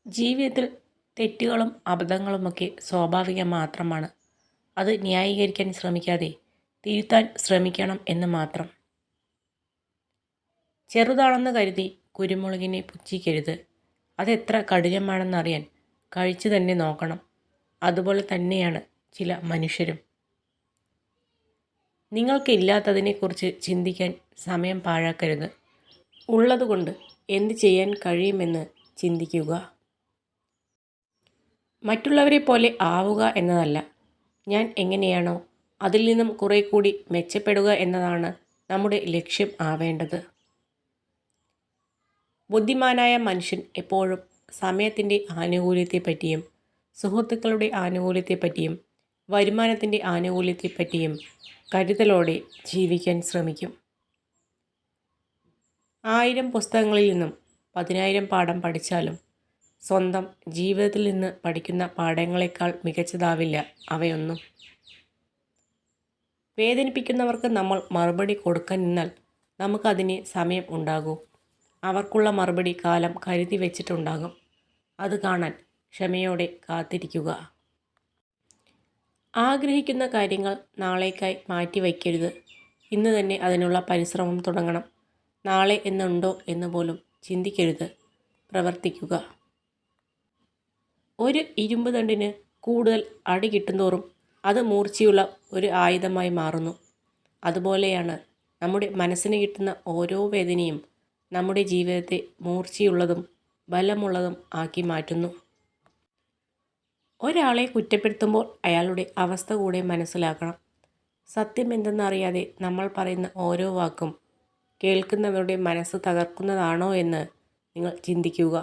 ജീവിതത്തിൽ തെറ്റുകളും അബദ്ധങ്ങളുമൊക്കെ സ്വാഭാവികം മാത്രമാണ്. അത് ന്യായീകരിക്കാൻ ശ്രമിക്കാതെ തിരുത്താൻ ശ്രമിക്കണം എന്ന് മാത്രം. ചെറുതാണെന്ന് കരുതി കുരുമുളകിനെ പുച്ഛിക്കരുത്. അതെത്ര കഠിനമാണെന്നറിയാൻ കഴിച്ചു തന്നെ നോക്കണം. അതുപോലെ തന്നെയാണ് ചില മനുഷ്യരും. നിങ്ങൾക്കില്ലാത്തതിനെക്കുറിച്ച് ചിന്തിക്കാൻ സമയം പാഴാക്കരുത്. ഉള്ളതുകൊണ്ട് എന്ത് ചെയ്യാൻ കഴിയുമെന്ന് ചിന്തിക്കുക. മറ്റുള്ളവരെ പോലെ ആവുക എന്നതല്ല, ഞാൻ എങ്ങനെയാണോ അതിൽ നിന്നും കുറെ കൂടി മെച്ചപ്പെടുക എന്നതാണ് നമ്മുടെ ലക്ഷ്യം ആവേണ്ടത്. ബുദ്ധിമാനായ മനുഷ്യൻ എപ്പോഴും സമയത്തിൻ്റെ ആനുകൂല്യത്തെപ്പറ്റിയും സുഹൃത്തുക്കളുടെ ആനുകൂല്യത്തെപ്പറ്റിയും വരുമാനത്തിൻ്റെ ആനുകൂല്യത്തെപ്പറ്റിയും കരുതലോടെ ജീവിക്കാൻ ശ്രമിക്കും. 1000 പുസ്തകങ്ങളിൽ നിന്നും 10,000 പാഠം പഠിച്ചാലും സ്വന്തം ജീവിതത്തിൽ നിന്ന് പഠിക്കുന്ന പാഠങ്ങളെക്കാൾ മികച്ചതാവില്ല അവയൊന്നും. വേദനിപ്പിക്കുന്നവർക്ക് നമ്മൾ മറുപടി കൊടുക്കാൻ നിന്നാൽ നമുക്കതിന് സമയം ഉണ്ടാകൂ. അവർക്കുള്ള മറുപടി കാലം കരുതി വെച്ചിട്ടുണ്ടാകും. അത് കാണാൻ ക്ഷമയോടെ കാത്തിരിക്കുക. ആഗ്രഹിക്കുന്ന കാര്യങ്ങൾ നാളേക്കായി മാറ്റി വയ്ക്കരുത്. ഇന്ന് തന്നെ അതിനുള്ള പരിശ്രമം തുടങ്ങണം. നാളെ എന്നുണ്ടോ എന്ന് പോലും ചിന്തിക്കരുത്. പ്രവർത്തിക്കുക. ഒരു ഇരുമ്പ് തണ്ടിന് കൂടുതൽ അടി കിട്ടുന്തോറും അത് മൂർച്ചയുള്ള ഒരു ആയുധമായി മാറുന്നു. അതുപോലെയാണ് നമ്മുടെ മനസ്സിന് കിട്ടുന്ന ഓരോ വേദനയും നമ്മുടെ ജീവിതത്തെ മൂർച്ചയുള്ളതും ബലമുള്ളതും ആക്കി മാറ്റുന്നു. ഒരാളെ കുറ്റപ്പെടുത്തുമ്പോൾ അയാളുടെ അവസ്ഥ കൂടെ മനസ്സിലാക്കണം. സത്യം എന്തെന്നറിയാതെ നമ്മൾ പറയുന്ന ഓരോ വാക്കും കേൾക്കുന്നവരുടെ മനസ്സ് തകർക്കുന്നതാണോ എന്ന് നിങ്ങൾ ചിന്തിക്കുക.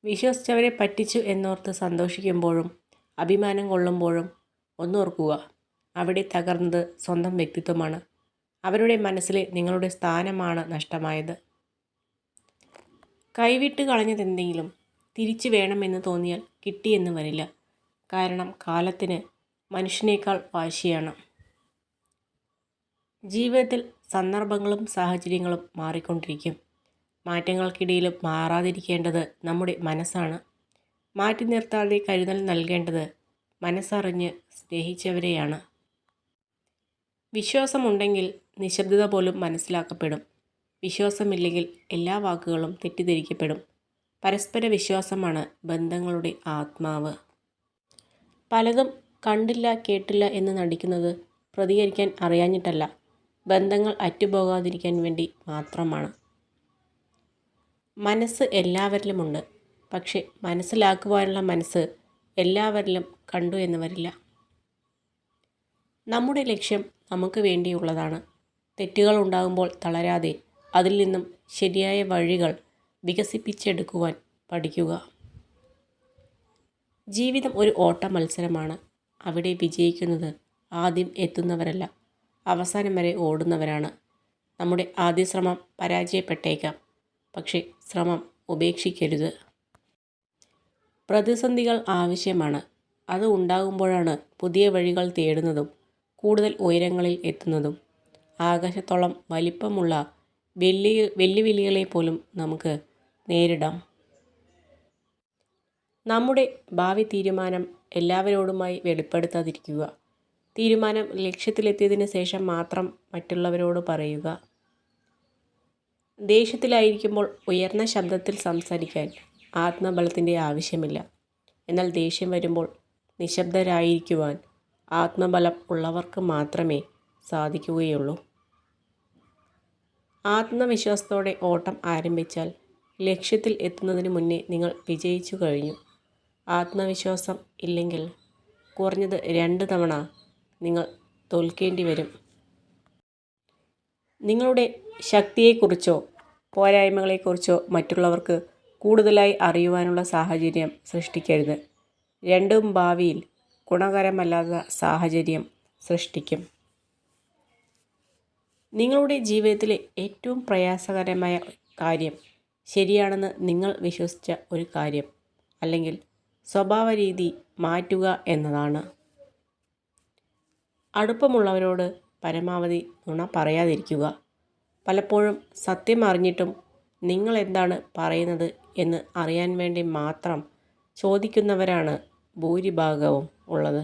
വിശ്വസിച്ചവരെ പറ്റിച്ചു എന്നോർത്ത് സന്തോഷിക്കുമ്പോഴും അഭിമാനം കൊള്ളുമ്പോഴും ഒന്നോർക്കുക, അവിടെ തകർന്നത് സ്വന്തം വ്യക്തിത്വമാണ്. അവരുടെ മനസ്സിലെ നിങ്ങളുടെ സ്ഥാനമാണ് നഷ്ടമായത്. കൈവിട്ട് കളഞ്ഞതെന്തെങ്കിലും തിരിച്ചു വേണമെന്ന് തോന്നിയാൽ കിട്ടിയെന്ന് വരില്ല. കാരണം കാലത്തിന് മനുഷ്യനേക്കാൾ വാശിയാണ്. ജീവിതത്തിൽ സന്ദർഭങ്ങളും സാഹചര്യങ്ങളും മാറിക്കൊണ്ടിരിക്കും. മാറ്റങ്ങൾക്കിടയിലും മാറാതിരിക്കേണ്ടത് നമ്മുടെ മനസ്സാണ്. മാറ്റി നിർത്താതെ കരുതൽ നൽകേണ്ടത് മനസ്സറിഞ്ഞ് സ്നേഹിച്ചവരെയാണ്. വിശ്വാസമുണ്ടെങ്കിൽ നിശബ്ദത പോലും മനസ്സിലാക്കപ്പെടും. വിശ്വാസമില്ലെങ്കിൽ എല്ലാ വാക്കുകളും തെറ്റിദ്ധരിക്കപ്പെടും. പരസ്പര വിശ്വാസമാണ് ബന്ധങ്ങളുടെ ആത്മാവ്. പലതും കണ്ടില്ല കേട്ടില്ല എന്ന് നടിക്കുന്നത് പ്രതികരിക്കാൻ അറിയാഞ്ഞിട്ടല്ല, ബന്ധങ്ങൾ അറ്റുപോകാതിരിക്കാൻ വേണ്ടി മാത്രമാണ്. മനസ്സ് എല്ലാവരിലുമുണ്ട്. പക്ഷെ മനസ്സിലാക്കുവാനുള്ള മനസ്സ് എല്ലാവരിലും കണ്ടു എന്ന് വരില്ല. നമ്മുടെ ലക്ഷ്യം നമുക്ക് വേണ്ടിയുള്ളതാണ്. തെറ്റുകൾ ഉണ്ടാകുമ്പോൾ തളരാതെ അതിൽ നിന്നും ശരിയായ വഴികൾ വികസിപ്പിച്ചെടുക്കുവാൻ പഠിക്കുക. ജീവിതം ഒരു ഓട്ട മത്സരമാണ്. അവിടെ വിജയിക്കുന്നത് ആദ്യം എത്തുന്നവരല്ല, അവസാനം വരെ ഓടുന്നവരാണ്. നമ്മുടെ ആദ്യ ശ്രമം പരാജയപ്പെട്ടേക്കാം, പക്ഷേ ശ്രമം ഉപേക്ഷിക്കരുത്. പ്രതിസന്ധികൾ ആവശ്യമാണ്. അത് ഉണ്ടാകുമ്പോഴാണ് പുതിയ വഴികൾ തേടുന്നതും കൂടുതൽ ഉയരങ്ങളിൽ എത്തുന്നതും. ആകാശത്തോളം വലിപ്പമുള്ള വെല്ലുവിളികളെ പോലും നമുക്ക് നേരിടാം. നമ്മുടെ ഭാവി തീരുമാനം എല്ലാവരോടുമായി വെളിപ്പെടുത്താതിരിക്കുക. തീരുമാനം ലക്ഷ്യത്തിലെത്തിയതിന് ശേഷം മാത്രം മറ്റുള്ളവരോട് പറയുക. ദേഷ്യത്തിലായിരിക്കുമ്പോൾ ഉയർന്ന ശബ്ദത്തിൽ സംസാരിക്കാൻ ആത്മബലത്തിൻ്റെ ആവശ്യമില്ല. എന്നാൽ ദേഷ്യം വരുമ്പോൾ നിശബ്ദരായിരിക്കുവാൻ ആത്മബലം ഉള്ളവർക്ക് മാത്രമേ സാധിക്കുകയുള്ളൂ. ആത്മവിശ്വാസത്തോടെ ഓട്ടം ആരംഭിച്ചാൽ ലക്ഷ്യത്തിൽ എത്തുന്നതിന് മുന്നേ നിങ്ങൾ വിജയിച്ചു കഴിഞ്ഞു. ആത്മവിശ്വാസം ഇല്ലെങ്കിൽ കുറഞ്ഞത് 2 തവണ നിങ്ങൾ തോൽക്കേണ്ടി വരും. നിങ്ങളുടെ ശക്തിയെക്കുറിച്ചോ പോരായ്മകളെക്കുറിച്ചോ മറ്റുള്ളവർക്ക് കൂടുതലായി അറിയുവാനുള്ള സാഹചര്യം സൃഷ്ടിക്കരുത്. രണ്ടും ഭാവിയിൽ ഗുണകരമല്ലാത്ത സാഹചര്യം സൃഷ്ടിക്കും. നിങ്ങളുടെ ജീവിതത്തിലെ ഏറ്റവും പ്രയാസകരമായ കാര്യം ശരിയാണെന്ന് നിങ്ങൾ വിശ്വസിച്ച ഒരു കാര്യം അല്ലെങ്കിൽ സ്വഭാവ രീതി മാറ്റുക എന്നതാണ്. അടുപ്പമുള്ളവരോട് പരമാവധി നുണ പറയാതിരിക്കുക. പലപ്പോഴും സത്യം അറിഞ്ഞിട്ടും നിങ്ങൾ എന്താണ് പറയുന്നത് എന്ന് അറിയാൻ വേണ്ടി മാത്രം ചോദിക്കുന്നവരാണ് ഭൂരിഭാഗവും ഉള്ളത്.